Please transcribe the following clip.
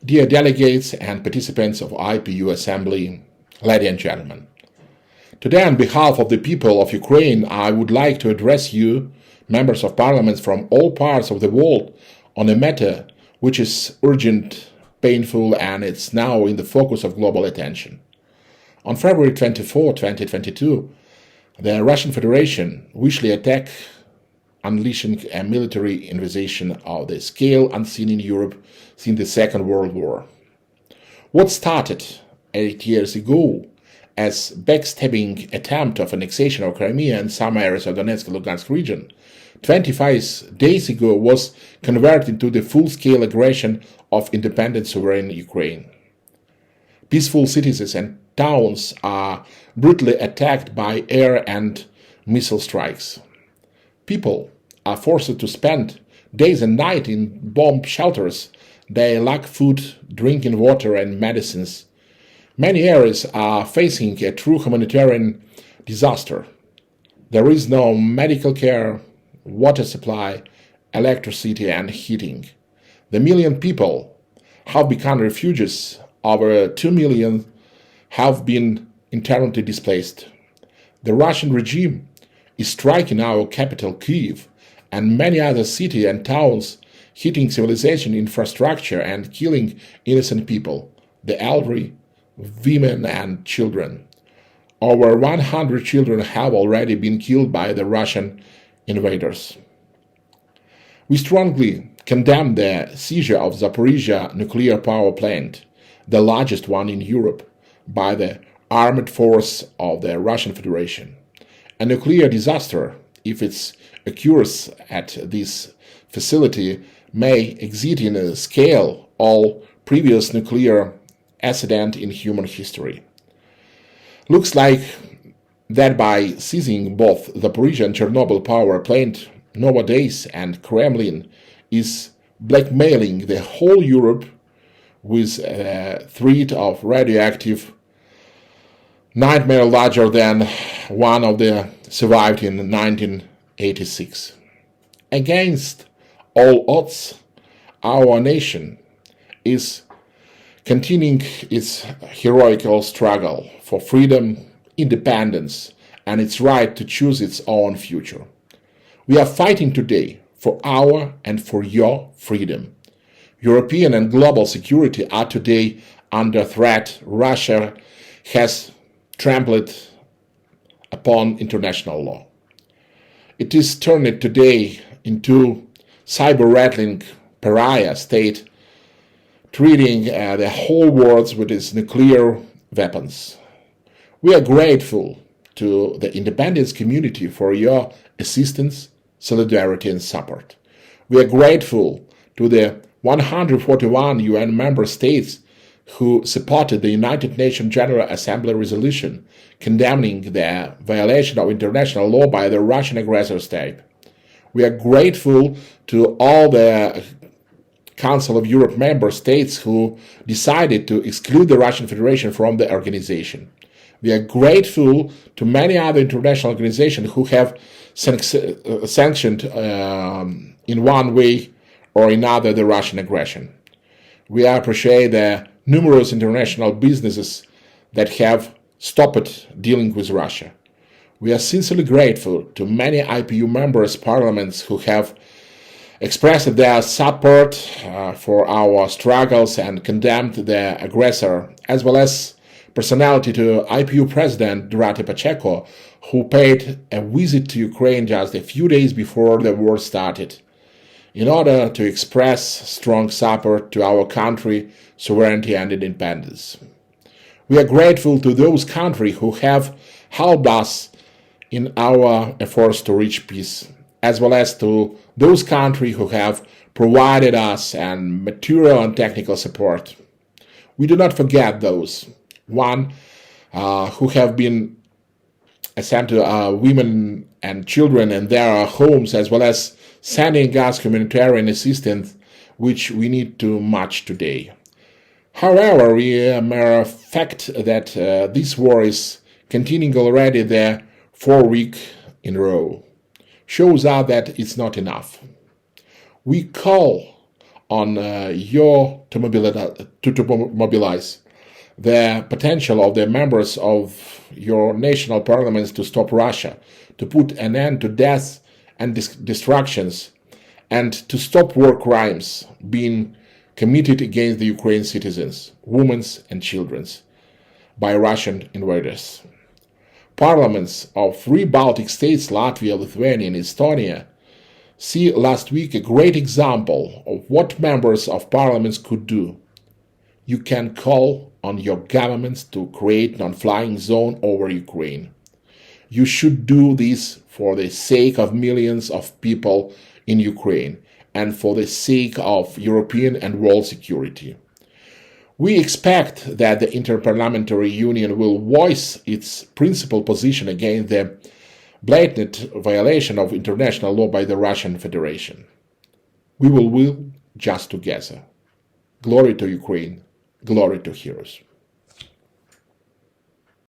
Dear delegates and participants of IPU Assembly, ladies and gentlemen, today on behalf of the people of Ukraine, I would like to address you, members of parliament from all parts of the world, on a matter which is urgent, painful, and it's now in the focus of global attention. On February 24, 2022, the Russian Federation viciously attacked, unleashing a military invasion of the scale unseen in Europe since the Second World War. What started 8 years ago as backstabbing attempt of annexation of Crimea and some areas of Donetsk and Lugansk region, 25 days ago was converted into the full-scale aggression of independent sovereign Ukraine. Peaceful cities and towns are brutally attacked by air and missile strikes. People are forced to spend days and nights in bomb shelters. They lack food, drinking water, and medicines. Many areas are facing a true humanitarian disaster. There is no medical care, water supply, electricity, and heating. The million people have become refugees. Over 2 million have been internally displaced. The Russian regime is striking our capital, Kyiv, and many other cities and towns, hitting civilization infrastructure and killing innocent people, the elderly, women, and children. Over 100 children have already been killed by the Russian invaders. We strongly condemn the seizure of Zaporizhia nuclear power plant, the largest one in Europe, by the armed force of the Russian Federation. A nuclear disaster, if it occurs at this facility, may exceed in a scale all previous nuclear accidents in human history. Looks like that by seizing both Zaporizhia and Chernobyl power plant, nowadays and Kremlin is blackmailing the whole Europe with a threat of radioactive nightmare larger than one of the survived in 1986. Against all odds, our nation is continuing its heroical struggle for freedom, independence, and its right to choose its own future. We are fighting today for our and for your freedom. European and global security are today under threat. Russia has trampled upon international law. It is turned today into cyber-rattling pariah state, treating the whole world with its nuclear weapons. We are grateful to the independence community for your assistance, solidarity, and support. We are grateful to the 141 UN member states who supported the United Nations General Assembly resolution condemning the violation of international law by the Russian aggressor state. We are grateful to all the Council of Europe member states who decided to exclude the Russian Federation from the organization. We are grateful to many other international organizations who have sanctioned in one way or another the Russian aggression. We appreciate the numerous international businesses that have stopped dealing with Russia. We are sincerely grateful to many IPU members' parliaments who have expressed their support for our struggles and condemned the aggressor, as well as personality to IPU President Raди who paid a visit to Ukraine just a few days before the war started, in order to express strong support to our country, sovereignty and independence. We are grateful to those countries who have helped us in our efforts to reach peace, as well as to those countries who have provided us and material and technical support. We do not forget those who have been sent to women and children in their homes, as well as sending us humanitarian assistance, which we need too much today. However, we are fact that this war is continuing already the 4 weeks in a row. Shows us that it's not enough. We call on to mobilize the potential of the members of your national parliaments to stop Russia, to put an end to death and destructions, and to stop war crimes being committed against the Ukrainian citizens, women and children by Russian invaders. Parliaments of three Baltic states, Latvia, Lithuania, and Estonia, see last week a great example of what members of parliaments could do. You can call on your governments to create a non-flying zone over Ukraine. You should do this for the sake of millions of people in Ukraine and for the sake of European and world security. We expect that the Interparliamentary Union will voice its principal position against the blatant violation of international law by the Russian Federation. We will just together. Glory to Ukraine, glory to heroes.